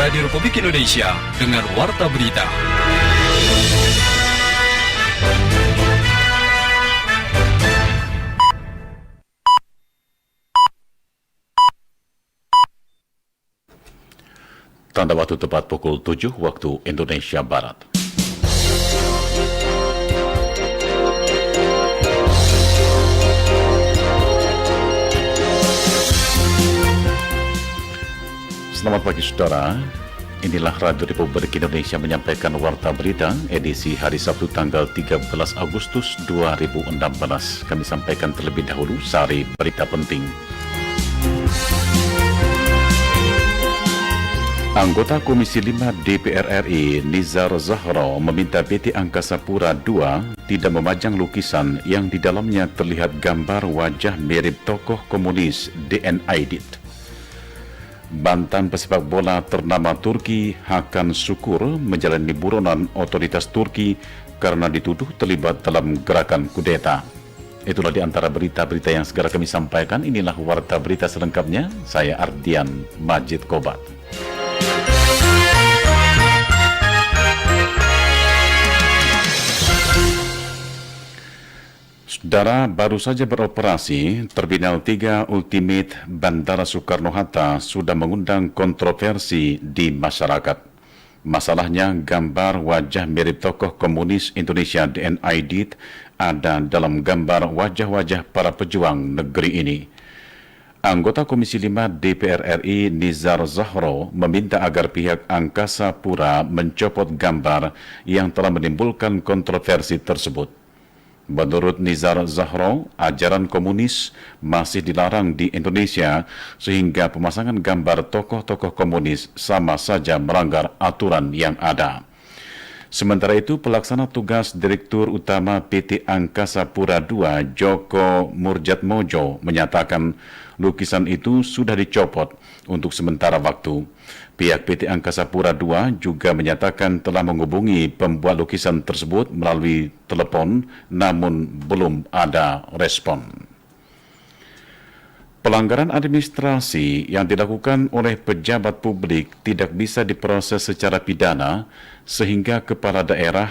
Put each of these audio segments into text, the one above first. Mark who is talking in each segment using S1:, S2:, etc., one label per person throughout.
S1: Radio Republik Indonesia dengan Warta Berita.
S2: Tanda waktu tepat pukul 7 waktu Indonesia Barat. Selamat pagi saudara, inilah Radio Republik Indonesia menyampaikan Warta Berita edisi hari Sabtu tanggal 13 Agustus 2016. Kami sampaikan terlebih dahulu sari berita penting. Anggota Komisi 5 DPR RI Nizar Zahro meminta PT Angkasa Pura II tidak memajang lukisan yang di dalamnya terlihat gambar wajah mirip tokoh komunis DN Aydit. Mantan pesepak bola ternama Turki Hakan Şükür menjalani buronan otoritas Turki karena dituduh terlibat dalam gerakan kudeta. Itulah di antara berita-berita yang segera kami sampaikan. Inilah Warta Berita selengkapnya. Saya Ardian Majid Kobat. Saudara, baru saja beroperasi, Terminal 3 Ultimate Bandara Soekarno-Hatta sudah mengundang kontroversi di masyarakat. Masalahnya, gambar wajah mirip tokoh komunis Indonesia DN Aydit ada dalam gambar wajah-wajah para pejuang negeri ini. Anggota Komisi 5 DPR RI Nizar Zahro meminta agar pihak Angkasa Pura mencopot gambar yang telah menimbulkan kontroversi tersebut. Menurut Nizar Zahro, ajaran komunis masih dilarang di Indonesia sehingga pemasangan gambar tokoh-tokoh komunis sama saja melanggar aturan yang ada. Sementara itu, pelaksana tugas Direktur Utama PT Angkasa Pura II, Joko Murjatmojo, menyatakan lukisan itu sudah dicopot untuk sementara waktu. Pihak PT Angkasa Pura II juga menyatakan telah menghubungi pembuat lukisan tersebut melalui telepon, namun belum ada respon. Pelanggaran administrasi yang dilakukan oleh pejabat publik tidak bisa diproses secara pidana, sehingga kepala daerah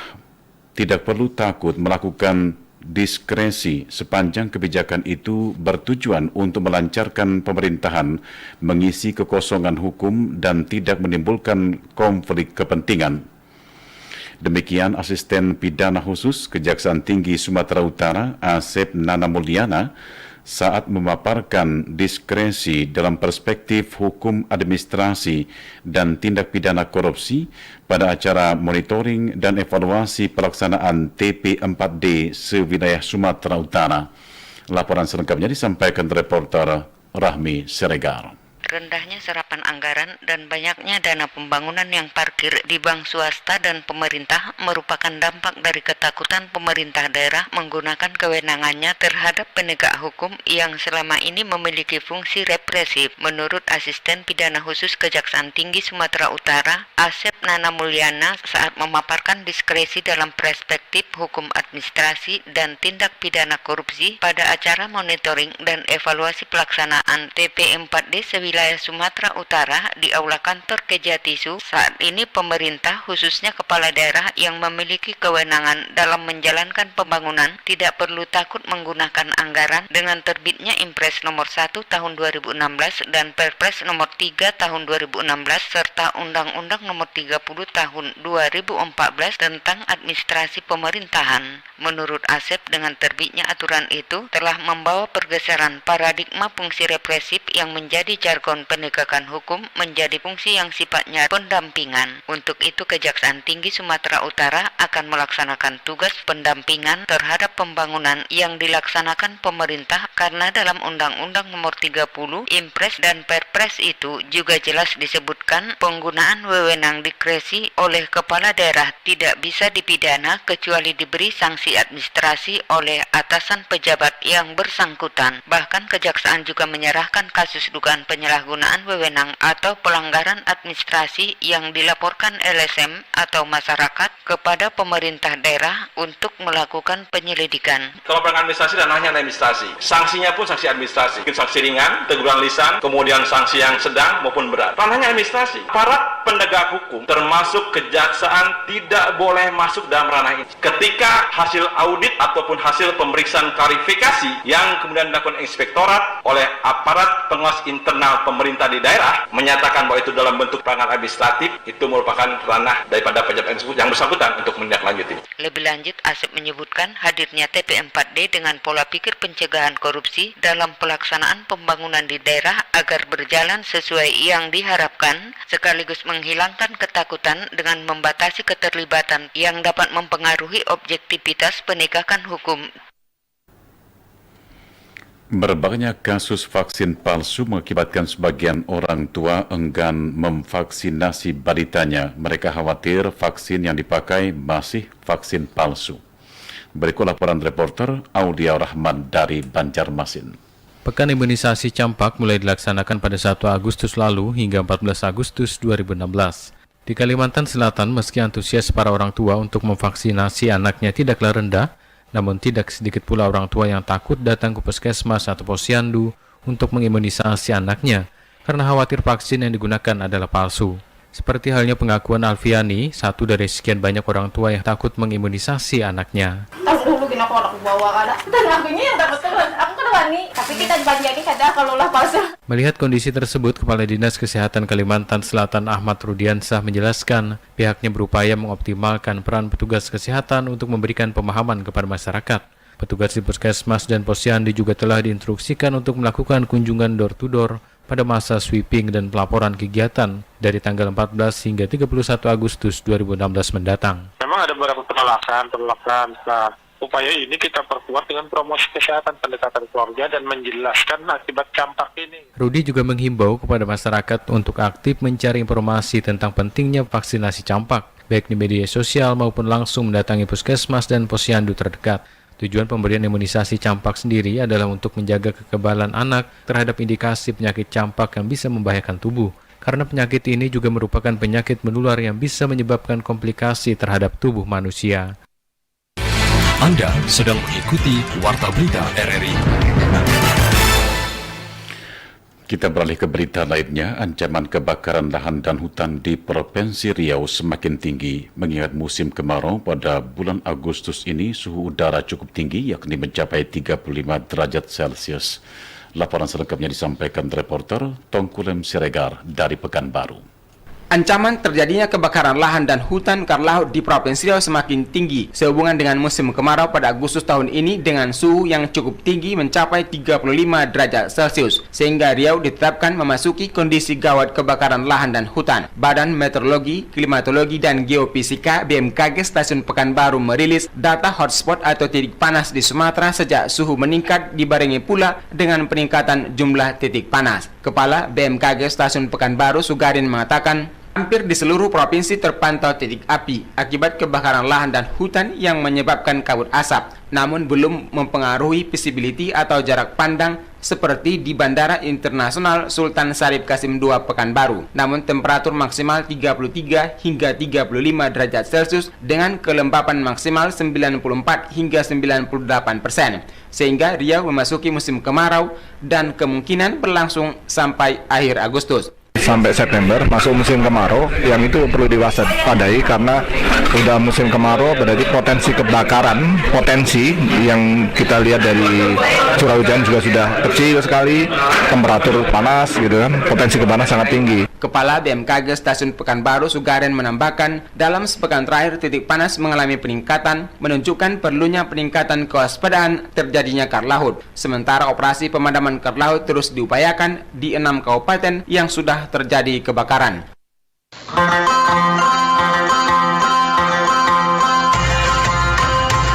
S2: tidak perlu takut melakukan diskresi sepanjang kebijakan itu bertujuan untuk melancarkan pemerintahan, mengisi kekosongan hukum, dan tidak menimbulkan konflik kepentingan. Demikian Asisten Pidana Khusus Kejaksaan Tinggi Sumatera Utara, Asep Nana Mulyana, saat memaparkan diskresi dalam perspektif hukum administrasi dan tindak pidana korupsi pada acara monitoring dan evaluasi pelaksanaan TP4D sewilayah Sumatera Utara. Laporan selengkapnya disampaikan reporter Rahmi Siregar.
S3: Rendahnya serapan anggaran dan banyaknya dana pembangunan yang parkir di bank swasta dan pemerintah merupakan dampak dari ketakutan pemerintah daerah menggunakan kewenangannya terhadap penegak hukum yang selama ini memiliki fungsi represif. Menurut Asisten Pidana Khusus Kejaksaan Tinggi Sumatera Utara, Asep Nana Mulyana, saat memaparkan diskresi dalam perspektif hukum administrasi dan tindak pidana korupsi pada acara monitoring dan evaluasi pelaksanaan TP4D sewilayah Sumatera Utara di Aula Kantor Kejatisu. Saat ini pemerintah, khususnya kepala daerah yang memiliki kewenangan dalam menjalankan pembangunan, tidak perlu takut menggunakan anggaran dengan terbitnya Impres nomor 1 tahun 2016 dan Perpres nomor 3 tahun 2016 serta Undang-Undang nomor 30 tahun 2014 tentang administrasi pemerintahan. Menurut Asep, dengan terbitnya aturan itu telah membawa pergeseran paradigma fungsi represif yang menjadi jargon penegakan hukum menjadi fungsi yang sifatnya pendampingan. Untuk itu, Kejaksaan Tinggi Sumatera Utara akan melaksanakan tugas pendampingan terhadap pembangunan yang dilaksanakan pemerintah karena dalam Undang-Undang nomor 30, Impres dan Perpres itu juga jelas disebutkan penggunaan wewenang diskresi oleh kepala daerah tidak bisa dipidana kecuali diberi sanksi administrasi oleh atasan pejabat yang bersangkutan. Bahkan Kejaksaan juga menyerahkan kasus dugaan penyalahgunaan wewenang atau pelanggaran administrasi yang dilaporkan LSM atau masyarakat kepada pemerintah daerah untuk melakukan penyelidikan.
S4: Kalau pelanggaran administrasi ranahnya administrasi, sanksinya pun sanksi administrasi, sanksi ringan, teguran lisan, kemudian sanksi yang sedang maupun berat. Ranahnya administrasi. Aparat penegak hukum termasuk kejaksaan tidak boleh masuk dalam ranah ini. Ketika hasil audit ataupun hasil pemeriksaan klarifikasi yang kemudian dilakukan inspektorat oleh aparat pengawas internal pemerintah di daerah menyatakan bahwa itu dalam bentuk pelanggaran administratif, itu merupakan ranah daripada pejabat yang bersangkutan untuk menindaklanjuti.
S3: Lebih lanjut, Asep menyebutkan hadirnya TP4D dengan pola pikir pencegahan korupsi dalam pelaksanaan pembangunan di daerah agar berjalan sesuai yang diharapkan, sekaligus menghilangkan ketakutan dengan membatasi keterlibatan yang dapat mempengaruhi objektivitas penegakan hukum.
S2: Merebaknya kasus vaksin palsu mengakibatkan sebagian orang tua enggan memvaksinasi balitanya. Mereka khawatir vaksin yang dipakai masih vaksin palsu. Berikut laporan reporter Aulia Rahman dari Banjarmasin.
S5: Pekan imunisasi campak mulai dilaksanakan pada 1 Agustus lalu hingga 14 Agustus 2016. Di Kalimantan Selatan, meski antusias para orang tua untuk memvaksinasi anaknya tidaklah rendah, namun tidak sedikit pula orang tua yang takut datang ke puskesmas atau posyandu untuk mengimunisasi anaknya karena khawatir vaksin yang digunakan adalah palsu. Seperti halnya pengakuan Alfiani, satu dari sekian banyak orang tua yang takut mengimunisasi anaknya.
S6: Tas dulu gini aku bawa ada, dan akunya yang dapat turun, aku kan wani, tapi kita dibanjani kada kalau lah palsu.
S5: Melihat kondisi tersebut, Kepala Dinas Kesehatan Kalimantan Selatan Ahmad Rudiansah menjelaskan, pihaknya berupaya mengoptimalkan peran petugas kesehatan untuk memberikan pemahaman kepada masyarakat. Petugas di puskesmas dan posyandu juga telah diinstruksikan untuk melakukan kunjungan door-to-door pada masa sweeping dan pelaporan kegiatan dari tanggal 14 hingga 31 Agustus 2016 mendatang.
S7: Memang ada beberapa penolakan. Nah, upaya ini kita perkuat dengan promosi kesehatan pendekatan keluarga dan menjelaskan akibat campak ini.
S5: Rudi juga menghimbau kepada masyarakat untuk aktif mencari informasi tentang pentingnya vaksinasi campak, baik di media sosial maupun langsung mendatangi puskesmas dan posyandu terdekat. Tujuan pemberian imunisasi campak sendiri adalah untuk menjaga kekebalan anak terhadap indikasi penyakit campak yang bisa membahayakan tubuh. Karena penyakit ini juga merupakan penyakit menular yang bisa menyebabkan komplikasi terhadap tubuh manusia.
S1: Anda sedang mengikuti Warta Berita RRI.
S2: Kita beralih ke berita lainnya. Ancaman kebakaran lahan dan hutan di Provinsi Riau semakin tinggi. Mengingat musim kemarau pada bulan Agustus ini, suhu udara cukup tinggi, yakni mencapai 35 derajat Celcius. Laporan selengkapnya disampaikan reporter Tongkulem Siregar dari Pekanbaru.
S8: Ancaman terjadinya kebakaran lahan dan hutan karena laut di Provinsi Riau semakin tinggi sehubungan dengan musim kemarau pada Agustus tahun ini dengan suhu yang cukup tinggi mencapai 35 derajat Celcius sehingga Riau ditetapkan memasuki kondisi gawat kebakaran lahan dan hutan. Badan Meteorologi, Klimatologi dan Geofisika BMKG Stasiun Pekanbaru merilis data hotspot atau titik panas di Sumatera sejak suhu meningkat dibarengi pula dengan peningkatan jumlah titik panas. Kepala BMKG Stasiun Pekanbaru Sugarin mengatakan, hampir di seluruh provinsi terpantau titik api akibat kebakaran lahan dan hutan yang menyebabkan kabut asap, namun belum mempengaruhi visibility atau jarak pandang seperti di Bandara Internasional Sultan Syarif Qasim II Pekanbaru. Namun temperatur maksimal 33 hingga 35 derajat Celcius dengan kelembapan maksimal 94 hingga 98%, sehingga Riau memasuki musim kemarau dan kemungkinan berlangsung sampai akhir Agustus.
S7: Sampai September masuk musim kemarau, yang itu perlu diwaspadai karena sudah musim kemarau berarti potensi kebakaran, potensi yang kita lihat dari curah hujan juga sudah kecil sekali, temperatur panas gitu kan, potensi kebakaran sangat tinggi.
S8: Kepala BMKG Stasiun Pekanbaru Sugaren menambahkan, dalam sepekan terakhir titik panas mengalami peningkatan, menunjukkan perlunya peningkatan kewaspadaan terjadinya karlaut. Sementara operasi pemadaman karlaut terus diupayakan di 6 kabupaten yang sudah terjadi kebakaran.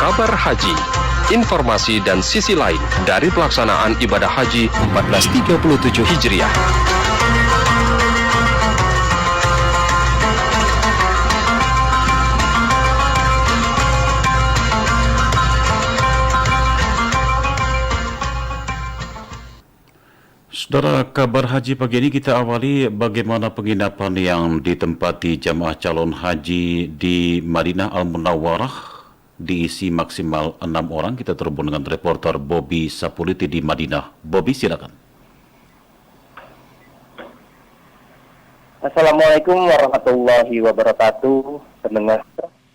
S9: Kabar Haji, informasi dan sisi lain dari pelaksanaan ibadah haji 1437 Hijriah.
S2: Saudara, kabar haji pagi ini kita awali bagaimana penginapan yang ditempati jamaah calon haji di Madinah Al-Munawwarah diisi maksimal 6 orang. Kita terhubung dengan reporter Bobby Sapuliti di Madinah. Bobby, silakan.
S10: Assalamualaikum warahmatullahi wabarakatuh. Pendengar,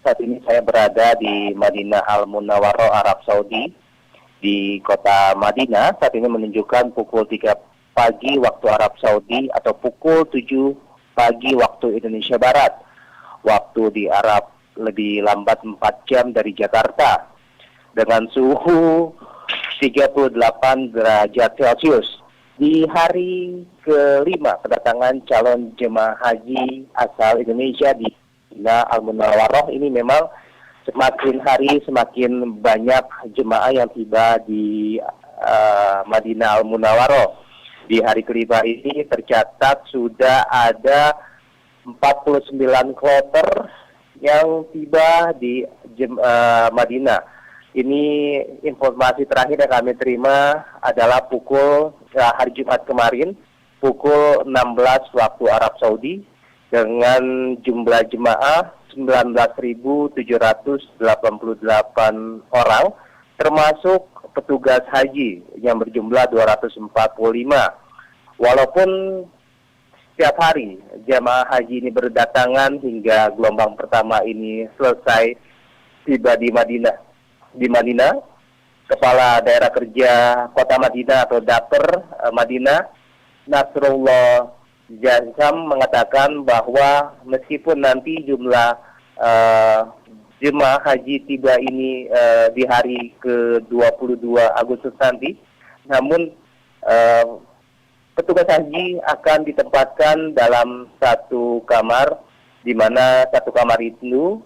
S10: saat ini saya berada di Madinah Al-Munawwaroh, Arab Saudi. Di kota Madinah saat ini menunjukkan pukul 3 pagi waktu Arab Saudi atau pukul 7 pagi waktu Indonesia Barat. Waktu di Arab lebih lambat 4 jam dari Jakarta. Dengan suhu 38 derajat Celcius. Di hari kelima kedatangan calon jemaah haji asal Indonesia di Madinah Al-Munawwaroh ini memang semakin hari semakin banyak jemaah yang tiba di Madinah Al-Munawwaroh. Di hari kelima ini tercatat sudah ada 49 kloter yang tiba di Madinah. Ini informasi terakhir yang kami terima adalah pukul hari Jumat kemarin, pukul 16 waktu Arab Saudi, dengan jumlah jemaah 19.788 orang, termasuk petugas haji yang berjumlah 245. Walaupun setiap hari jemaah haji ini berdatangan hingga gelombang pertama ini selesai tiba di Madinah. Di Madinah, Kepala Daerah Kerja Kota Madinah atau Dapper Madinah, Nasrullah Jasam, mengatakan bahwa meskipun nanti jumlah jemaah haji tiba ini di hari ke-22 Agustus nanti, namun petugas haji akan ditempatkan dalam satu kamar, di mana satu kamar itu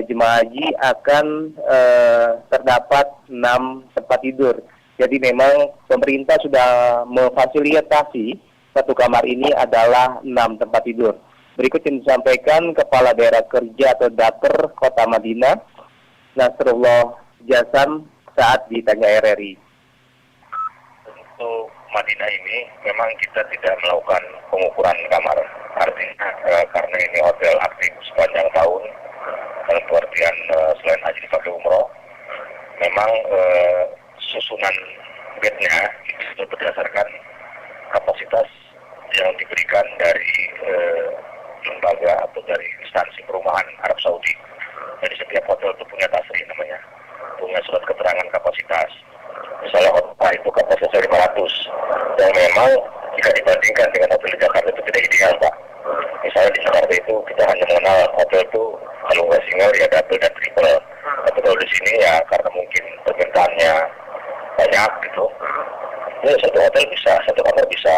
S10: jemaah haji akan terdapat 6 tempat tidur. Jadi memang pemerintah sudah memfasilitasi satu kamar ini adalah 6 tempat tidur. Berikut yang disampaikan Kepala Daerah Kerja atau Dapper Kota Madinah, Nasrullah Jasam, saat ditanya RRI.
S11: Untuk Madinah ini memang kita tidak melakukan pengukuran kamar. Artinya karena ini hotel aktif sepanjang tahun, dalam pengertian selain haji dipakai umroh, memang susunan bednya itu berdasarkan kapasitas yang diberikan dari lembaga atau dari instansi perumahan Arab Saudi. Jadi setiap hotel itu punya tasri namanya, punya surat keterangan kapasitas. Misalnya hotel itu kapasitasnya 500, dan memang jika dibandingkan dengan hotel di Jakarta itu tidak ideal, Pak. Misalnya di Jakarta itu kita hanya mengenal hotel itu kalau nggak single ya double dan triple. Tapi kalau di sini ya karena mungkin permintaannya banyak gitu, ya satu hotel bisa, satu kamar bisa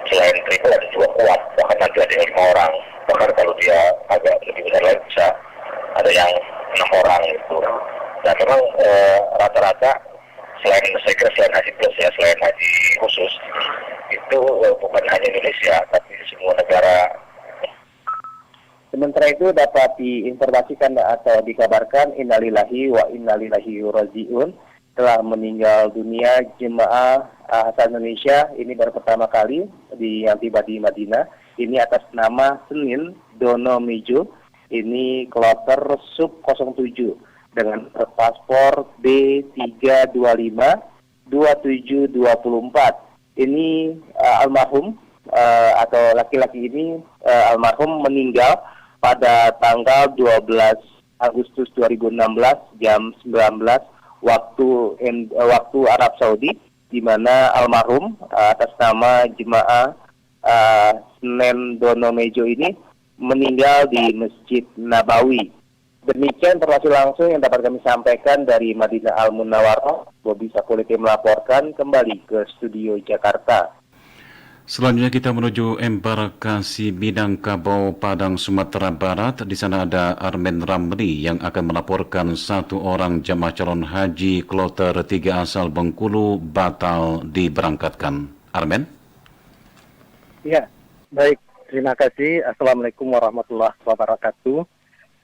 S11: selain triple ada juga kuat, bahkan nanti ada yang 5 orang, bahkan kalau dia agak lebih besar lagi bisa ada yang 6 orang gitu. Dan memang rata-rata selain saya kira selain haji plus ya, selain haji khusus itu bukan hanya Indonesia tapi semua negara.
S10: Sementara itu dapat diinformasikan atau dikabarkan innalillahi wa innalillahi rajiun, telah meninggal dunia jemaah asal Indonesia. Ini baru pertama kali yang tiba di Madinah. Ini atas nama Senin Dono Mejo. Ini kloter sub 07 dengan paspor B3252724. Ini almarhum atau laki-laki ini almarhum meninggal pada tanggal 12 Agustus 2016 jam 19 waktu Arab Saudi, di mana almarhum atas nama jemaah Senin Dono Mejo ini meninggal di Masjid Nabawi. Demikian informasi langsung yang dapat kami sampaikan dari Madinah Al-Munawwaroh. Bobi Sakuliti melaporkan kembali ke studio Jakarta.
S2: Selanjutnya kita menuju embarkasi Minangkabau, Padang, Sumatera Barat. Di sana ada Armen Ramli yang akan melaporkan 1 orang jamaah calon haji kloter 3 asal Bengkulu batal diberangkatkan. Armen?
S12: Ya, baik. Terima kasih. Assalamualaikum warahmatullahi wabarakatuh.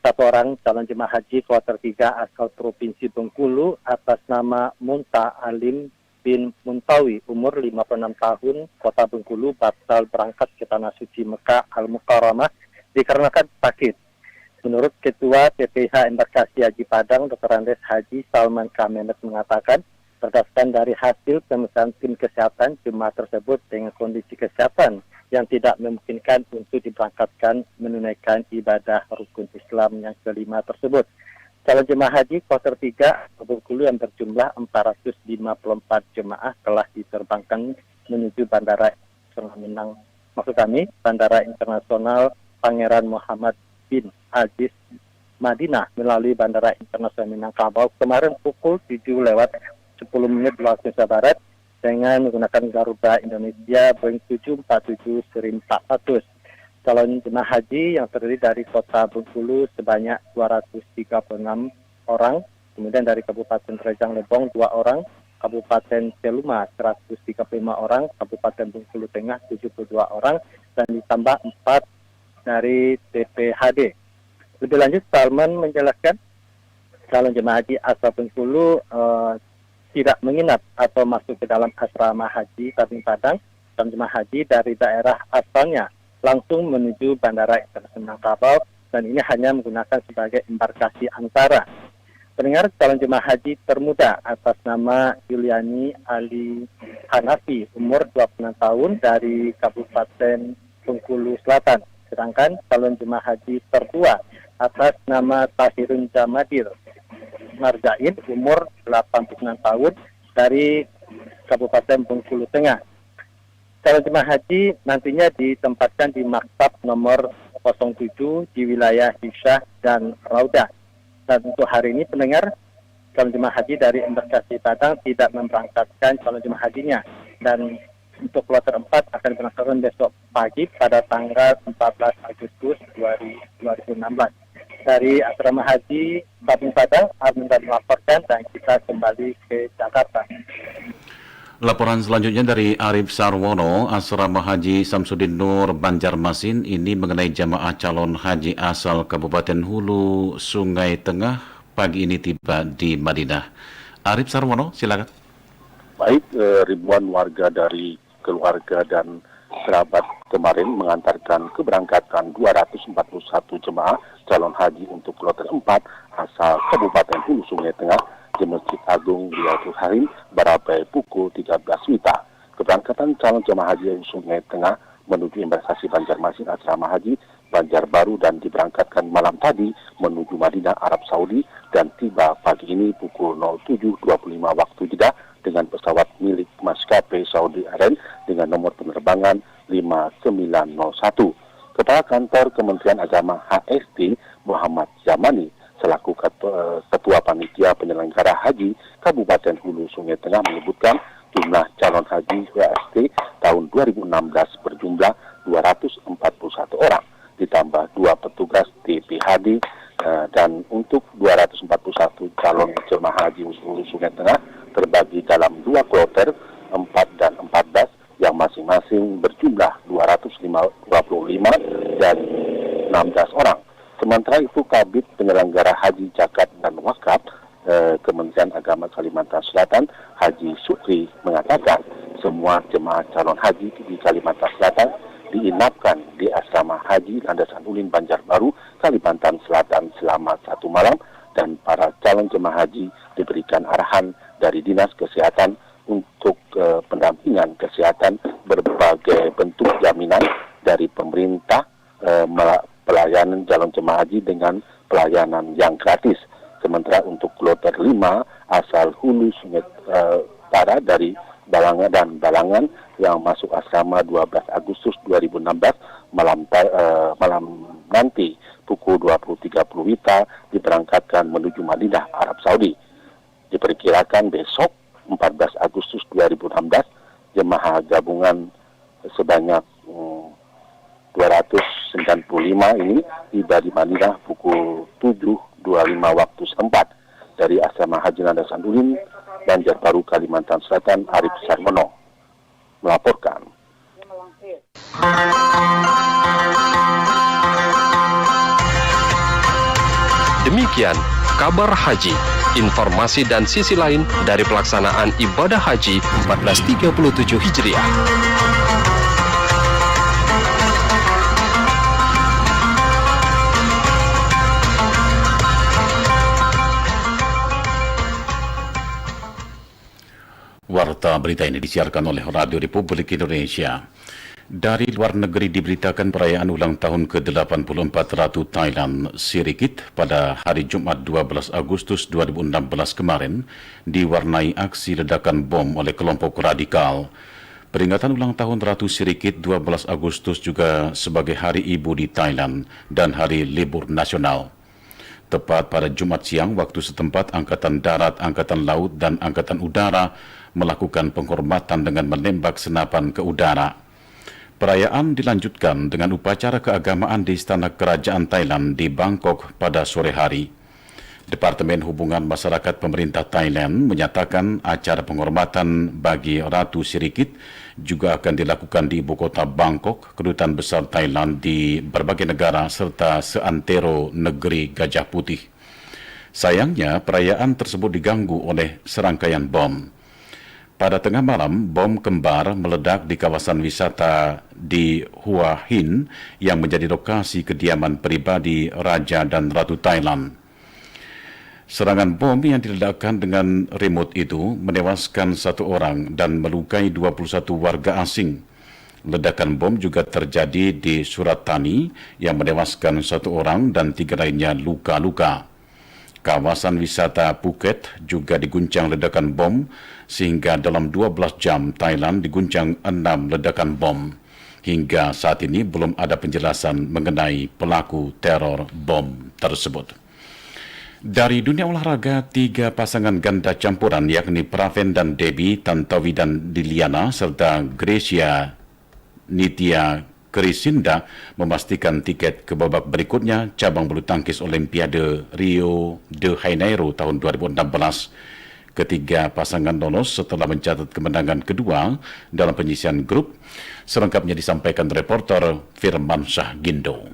S12: 1 orang calon jemaah haji kloter 3 asal Provinsi Bengkulu atas nama Munta Alim bin Muntawi, umur 56 tahun, Kota Bengkulu, batal berangkat ke Tanah Suci Mekah Al-Mukarramah dikarenakan sakit. Menurut Ketua PPH Embarkasi Haji Padang, Dr. Andes Haji Salman Kamenet mengatakan, berdasarkan dari hasil pemeriksaan tim kesehatan, jemaah tersebut dengan kondisi kesehatan yang tidak memungkinkan untuk diberangkatkan menunaikan ibadah rukun Islam yang kelima tersebut. Calon jemaah haji kloter 3 Bengkulu yang berjumlah 454 jemaah telah diterbangkan menuju Bandara Internasional Bandara Internasional Pangeran Muhammad bin Aziz Madinah melalui Bandara Internasional Minangkabau kemarin pukul 7:10 waktu Indonesia Barat dengan menggunakan Garuda Indonesia Boeing 747-400. Calon jemaah haji yang terdiri dari kota Bengkulu sebanyak 236 orang, kemudian dari Kabupaten Rejang Lebong 2 orang, Kabupaten Seluma 135 orang, Kabupaten Bengkulu Tengah 72 orang, dan ditambah 4 dari TPHD. Lebih lanjut, Salman menjelaskan calon jemaah haji asal Bengkulu tidak menginap atau masuk ke dalam asrama haji Tabing Padang. Calon jemaah haji dari daerah asalnya langsung menuju Bandara Internasional Minangkabau dan ini hanya menggunakan sebagai embarkasi antara. Pendengar, calon jemaah haji termuda atas nama Yuliani Ali Hanafi, umur 26 tahun dari Kabupaten Bengkulu Selatan. Sedangkan calon jemaah haji tertua atas nama Tahirun Jamadir Marjain, umur 86 tahun dari Kabupaten Bengkulu Tengah. Calon jemaah haji nantinya ditempatkan di maktab nomor 07 di wilayah Hisyah dan Raudah. Dan untuk hari ini pendengar, calon jemaah haji dari embarkasi Padang tidak memberangkatkan calon jemaah hajinya. Dan untuk kloter 4 akan diberangkatkan besok pagi pada tanggal 14 Agustus 2016. Dari asrama haji Tabing Padang, Arminda melaporkan dan kita kembali ke Jakarta.
S2: Laporan selanjutnya dari Arif Sarwono, Asrama Haji Samsudin Nur, Banjarmasin, ini mengenai jamaah calon haji asal Kabupaten Hulu, Sungai Tengah, pagi ini tiba di Madinah. Arif Sarwono, silakan.
S13: Baik, ribuan warga dari keluarga dan kerabat kemarin mengantarkan keberangkatan 241 jemaah calon haji untuk kloter 4 asal Kabupaten Hulu Sungai Tengah di Masjid Agung Riyadul Harim Barabai pukul 13 WITA. Keberangkatan calon jemaah haji Sungai Tengah menuju embarkasi Banjarmasin asrama haji Banjarbaru dan diberangkatkan malam tadi menuju Madinah, Arab Saudi dan tiba pagi ini pukul 07.25 waktu Jeddah dengan pesawat milik maskapai Saudi Airlines dengan nomor penerbangan 5901. Kepala Kantor Kementerian Agama HST Muhammad Zamani selaku Ketua Panitia Penyelenggara Haji Kabupaten Hulu Sungai Tengah menyebutkan jumlah calon haji HST tahun 2016 berjumlah 241 orang, ditambah 2 petugas TPHD dan untuk 241 calon jemaah haji Hulu Sungai Tengah terbagi dalam 2 kloter 4 dan 14 yang masing-masing berjumlah 255 dan 16 orang. Sementara itu Kabid Penyelenggara Haji Zakat dan Wakaf Kementerian Agama Kalimantan Selatan Haji Sukri mengatakan semua jemaah calon haji di Kalimantan Selatan diinapkan di asrama haji Landasan Ulin Banjarbaru, Kalimantan Selatan selama 1 malam dan para calon jemaah haji diberikan arahan dari Dinas Kesehatan untuk pendampingan kesehatan berbagai bentuk jaminan dari pemerintah pelayanan calon jemaah haji dengan pelayanan yang gratis. Sementara untuk kloter 5 asal Hulu Sungai Utara dari Balangan dan Balangan yang masuk asrama 12 Agustus 2016 malam nanti pukul 20.30 WITA diberangkatkan menuju Madinah, Arab Saudi. Diperkirakan besok 14 Agustus 2016 jemaah gabungan sebanyak 295 ini tiba di Madinah pukul 7.25 waktu setempat. Dari asrama haji Landasan Ulin Banjarbaru, Kalimantan Selatan, Arif Sarwono melaporkan.
S9: Demikian kabar haji, informasi dan sisi lain dari pelaksanaan ibadah haji 1437 Hijriah.
S2: Warta berita ini disiarkan oleh Radio Republik Indonesia. Dari luar negeri diberitakan perayaan ulang tahun ke-84 Ratu Thailand Sirikit pada hari Jumat 12 Agustus 2016 kemarin diwarnai aksi ledakan bom oleh kelompok radikal. Peringatan ulang tahun Ratu Sirikit 12 Agustus juga sebagai Hari Ibu di Thailand dan Hari Libur Nasional. Tepat pada Jumat siang waktu setempat, Angkatan Darat, Angkatan Laut dan Angkatan Udara melakukan penghormatan dengan menembak senapan ke udara. Perayaan dilanjutkan dengan upacara keagamaan di Istana Kerajaan Thailand di Bangkok pada sore hari. Departemen Hubungan Masyarakat Pemerintah Thailand menyatakan acara penghormatan bagi Ratu Sirikit juga akan dilakukan di ibu kota Bangkok, Kedutaan Besar Thailand di berbagai negara serta seantero negeri Gajah Putih. Sayangnya, perayaan tersebut diganggu oleh serangkaian bom. Pada tengah malam, bom kembar meledak di kawasan wisata di Hua Hin yang menjadi lokasi kediaman pribadi Raja dan Ratu Thailand. Serangan bom yang diledakkan dengan remote itu menewaskan 1 orang dan melukai 21 warga asing. Ledakan bom juga terjadi di Surat Thani yang menewaskan 1 orang dan 3 lainnya luka-luka. Kawasan wisata Phuket juga diguncang ledakan bom sehingga dalam 12 jam Thailand diguncang 6 ledakan bom. Hingga saat ini belum ada penjelasan mengenai pelaku teror bom tersebut. Dari dunia olahraga, 3 pasangan ganda campuran yakni Praven dan Debbie, Tantowi dan Liliana serta Gracia Nitya Krisinda memastikan tiket ke babak berikutnya cabang bulu tangkis Olimpiade Rio de Janeiro tahun 2016. Ketiga pasangan lolos setelah mencatat kemenangan kedua dalam penyisian grup. Selengkapnya disampaikan reporter Firman Syah Gindo.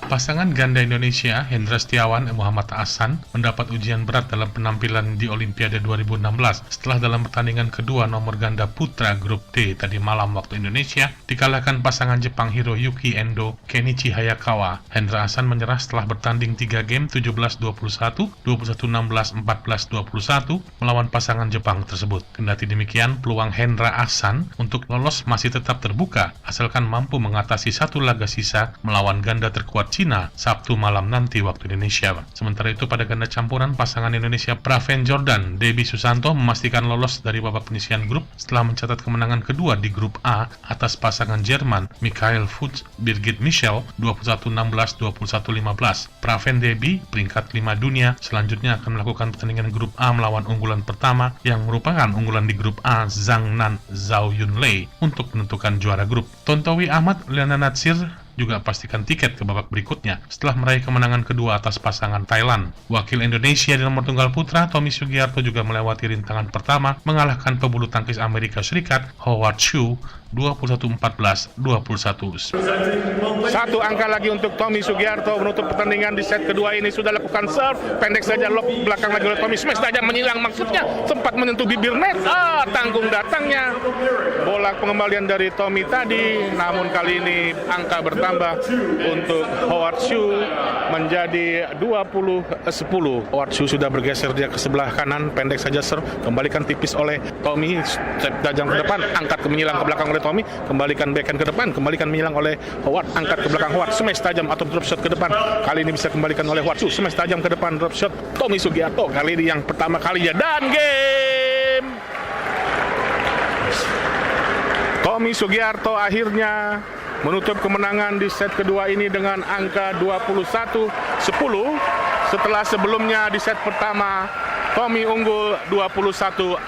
S14: Pasangan ganda Indonesia Hendra Setiawan dan Muhammad Ahsan mendapat ujian berat dalam penampilan di Olimpiade 2016 setelah dalam pertandingan kedua nomor ganda putra grup D tadi malam waktu Indonesia dikalahkan pasangan Jepang Hiroyuki Endo Kenichi Hayakawa. Hendra Ahsan menyerah setelah bertanding 3 game 17-21, 21-16, 14-21 melawan pasangan Jepang tersebut. Kendati demikian, peluang Hendra Ahsan untuk lolos masih tetap terbuka asalkan mampu mengatasi 1 laga sisa melawan ganda terkuat Cina Sabtu malam nanti waktu Indonesia. Sementara itu pada ganda campuran, pasangan Indonesia Praven Jordan Debbie Susanto memastikan lolos dari babak penyisian grup setelah mencatat kemenangan kedua di grup A atas pasangan Jerman Michael Fuchs Birgit Michel 21-16, 21-15. Praven Debbie peringkat 5 dunia selanjutnya akan melakukan pertandingan grup A melawan unggulan pertama yang merupakan unggulan di grup A Zhang Nan Zhao Yunlei untuk menentukan juara grup. Tontowi Ahmad Liana Natsir juga pastikan tiket ke babak berikutnya setelah meraih kemenangan kedua atas pasangan Thailand. Wakil Indonesia di nomor tunggal putra Tommy Sugiarto juga melewati rintangan pertama mengalahkan pebulu tangkis Amerika Serikat Howard Chu 21-14, 21.
S15: 1 angka lagi untuk Tommy Sugiarto menutup pertandingan di set kedua ini. Sudah lakukan serve, pendek saja lob belakang lagi oleh Tommy. Smash saja menyilang, maksudnya sempat menyentuh bibir net. Tanggung datangnya bola pengembalian dari Tommy tadi. Namun kali ini angka bertambah untuk Howard Chu menjadi 20-10. Howard Chu sudah bergeser dia ke sebelah kanan, pendek saja serve, kembalikan tipis oleh Tommy. Step tajam ke depan, angkat ke menyilang ke belakang oleh Tommy, kembalikan backhand ke depan, kembalikan menyilang oleh Howard, angkat ke belakang Howard, smash tajam atau drop shot ke depan. Kali ini bisa kembalikan oleh Howard, smash tajam ke depan, drop shot Tommy Sugiarto kali ini yang pertama kalinya, dan game. Tommy Sugiarto akhirnya menutup kemenangan di set kedua ini dengan angka 21-10 setelah sebelumnya di set pertama Tommy unggul 21-14.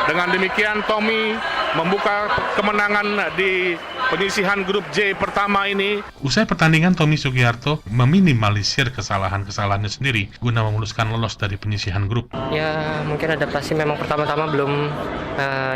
S15: Dengan demikian Tommy membuka kemenangan di penyisihan grup J pertama ini.
S14: Usai pertandingan, Tommy Sugiarto meminimalisir kesalahan-kesalahannya sendiri guna memuluskan lolos dari penyisihan grup.
S16: Ya mungkin adaptasi memang pertama-tama belum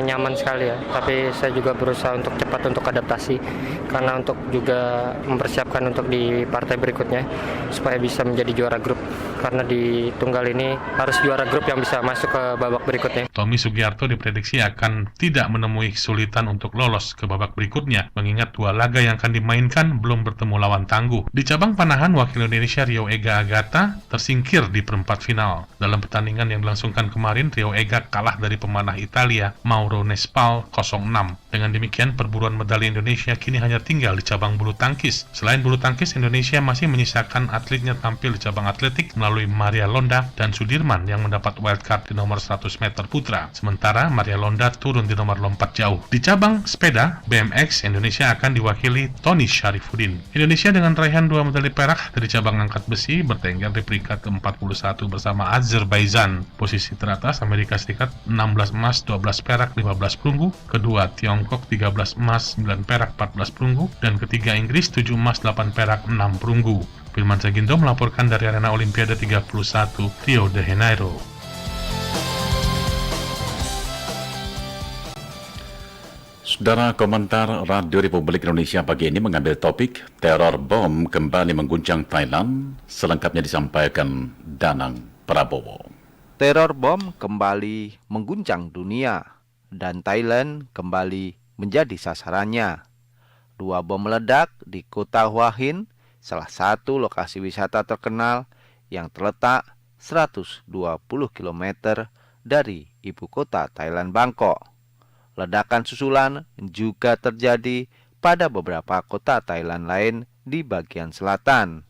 S16: nyaman sekali ya, tapi saya juga berusaha untuk cepat untuk adaptasi karena untuk juga mempersiapkan untuk di partai berikutnya supaya bisa menjadi juara grup, karena di tunggal ini harus juara grup yang bisa masuk ke babak berikutnya.
S14: Tommy Sugiarto diprediksi akan tidak menemui kesulitan untuk lolos ke babak berikutnya mengingat 2 laga yang akan dimainkan belum bertemu lawan tangguh. Di cabang panahan, wakil Indonesia Rio Ega Agata tersingkir di perempat final. Dalam pertandingan yang dilangsungkan kemarin, Rio Ega kalah dari pemanah Italia Mauro Nespal 0-6. Dengan demikian, perburuan medali Indonesia kini hanya tinggal di cabang bulu tangkis. Selain bulu tangkis, Indonesia masih menyisakan atletnya tampil di cabang atletik melalui Maria Londa dan Sudirman yang mendapat wildcard di nomor 100 meter putra. Sementara Maria Londa turun di nomor lompat jauh. Di cabang sepeda BMX, Indonesia akan diwakili Tony Syarifuddin. Indonesia dengan raihan 2 medali perak dari cabang angkat besi bertengger di peringkat ke-41 bersama Azerbaijan. Posisi teratas Amerika Serikat 16 emas, 12 perak, 15 perunggu. Kedua Tiongkok 13 emas, 9 perak, 14 perunggu. Dan ketiga Inggris 7 emas, 8 perak, 6 perunggu. Firman Sagindo melaporkan dari arena Olimpiade 31 Rio de Janeiro.
S2: Saudara, komentar Radio Republik Indonesia pagi ini mengambil topik teror bom kembali mengguncang Thailand. Selengkapnya disampaikan Danang Prabowo.
S17: Teror bom kembali mengguncang dunia dan Thailand kembali menjadi sasarannya. 2 bom meledak di kota Hua Hin, salah satu lokasi wisata terkenal yang terletak 120 km dari ibu kota Thailand, Bangkok. Ledakan susulan juga terjadi pada beberapa kota Thailand lain di bagian selatan.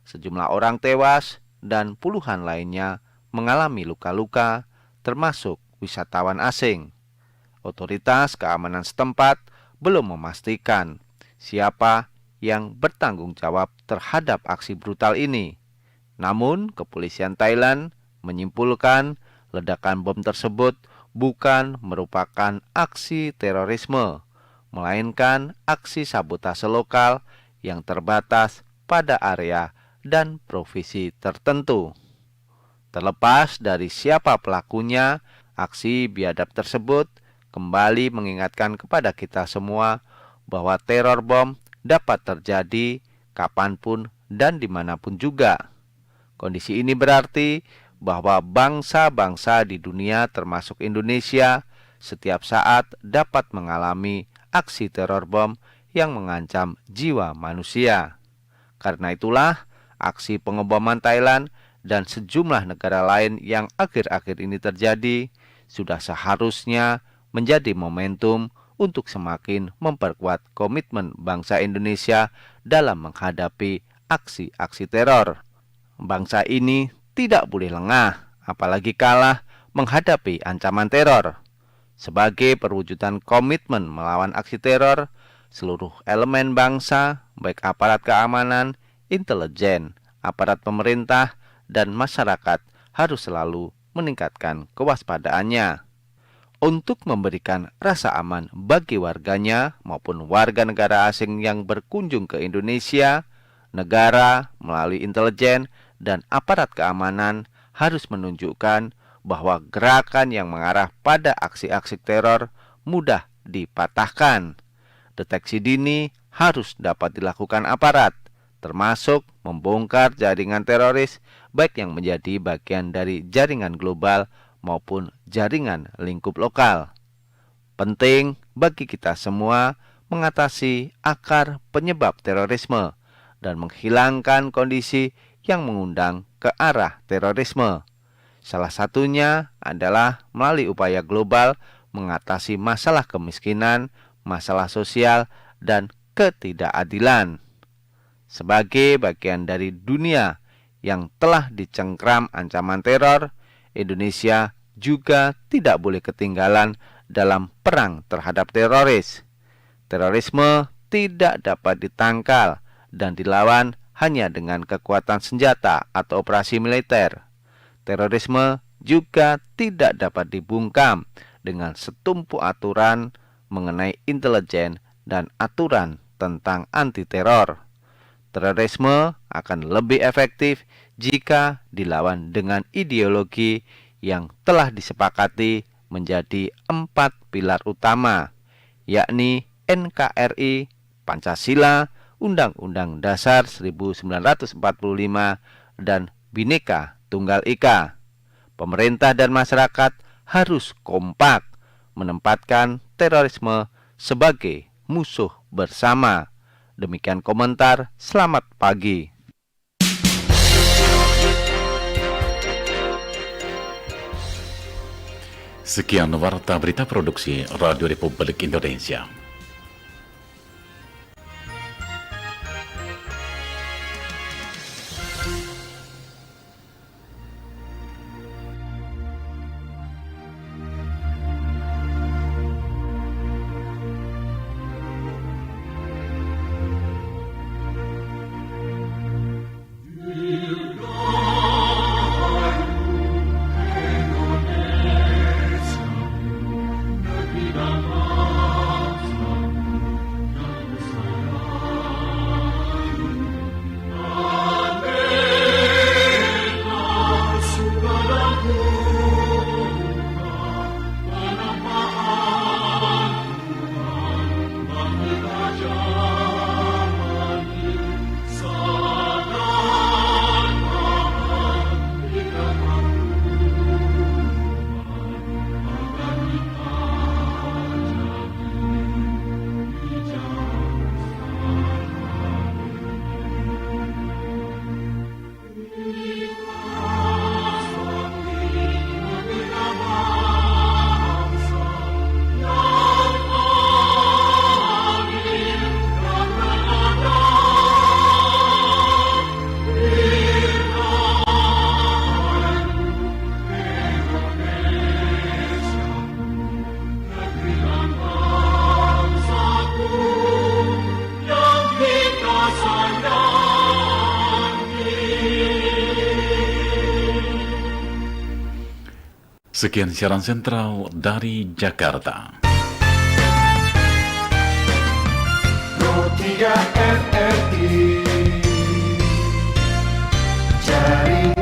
S17: Sejumlah orang tewas dan puluhan lainnya mengalami luka-luka, termasuk wisatawan asing. Otoritas keamanan setempat belum memastikan siapa yang bertanggung jawab terhadap aksi brutal ini. Namun, kepolisian Thailand menyimpulkan ledakan bom tersebut bukan merupakan aksi terorisme, melainkan aksi sabotase lokal yang terbatas pada area dan provinsi tertentu. Terlepas dari siapa pelakunya, aksi biadab tersebut kembali mengingatkan kepada kita semua bahwa teror bom dapat terjadi kapanpun dan dimanapun juga. Kondisi ini berarti bahwa bangsa-bangsa di dunia termasuk Indonesia setiap saat dapat mengalami aksi teror bom yang mengancam jiwa manusia. Karena itulah, aksi pengeboman Thailand dan sejumlah negara lain yang akhir-akhir ini terjadi sudah seharusnya menjadi momentum untuk semakin memperkuat komitmen bangsa Indonesia dalam menghadapi aksi-aksi teror. Bangsa ini tidak boleh lengah, apalagi kalah menghadapi ancaman teror. Sebagai perwujudan komitmen melawan aksi teror, seluruh elemen bangsa, baik aparat keamanan, intelijen, aparat pemerintah, dan masyarakat harus selalu meningkatkan kewaspadaannya. Untuk memberikan rasa aman bagi warganya maupun warga negara asing yang berkunjung ke Indonesia, negara melalui intelijen dan aparat keamanan harus menunjukkan bahwa gerakan yang mengarah pada aksi-aksi teror mudah dipatahkan. Deteksi dini harus dapat dilakukan aparat, termasuk membongkar jaringan teroris baik yang menjadi bagian dari jaringan global maupun jaringan lingkup lokal. Penting bagi kita semua mengatasi akar penyebab terorisme dan menghilangkan kondisi yang mengundang ke arah terorisme. Salah satunya adalah melalui upaya global mengatasi masalah kemiskinan, masalah sosial, dan ketidakadilan. Sebagai bagian dari dunia yang telah dicengkram ancaman teror, Indonesia juga tidak boleh ketinggalan dalam perang terhadap teroris. Terorisme tidak dapat ditangkal dan dilawan hanya dengan kekuatan senjata atau operasi militer. Terorisme juga tidak dapat dibungkam dengan setumpuk aturan mengenai intelijen dan aturan tentang anti-teror. Terorisme akan lebih efektif jika dilawan dengan ideologi yang telah disepakati menjadi 4 pilar utama, yakni NKRI, Pancasila, Undang-Undang Dasar 1945, dan Bhinneka Tunggal Ika. Pemerintah dan masyarakat harus kompak menempatkan terorisme sebagai musuh bersama. Demikian komentar, selamat pagi.
S2: Sekian warta berita produksi Radio Republik Indonesia. Sekian siaran sentral dari Jakarta.
S18: Pro 3 RRI Jaring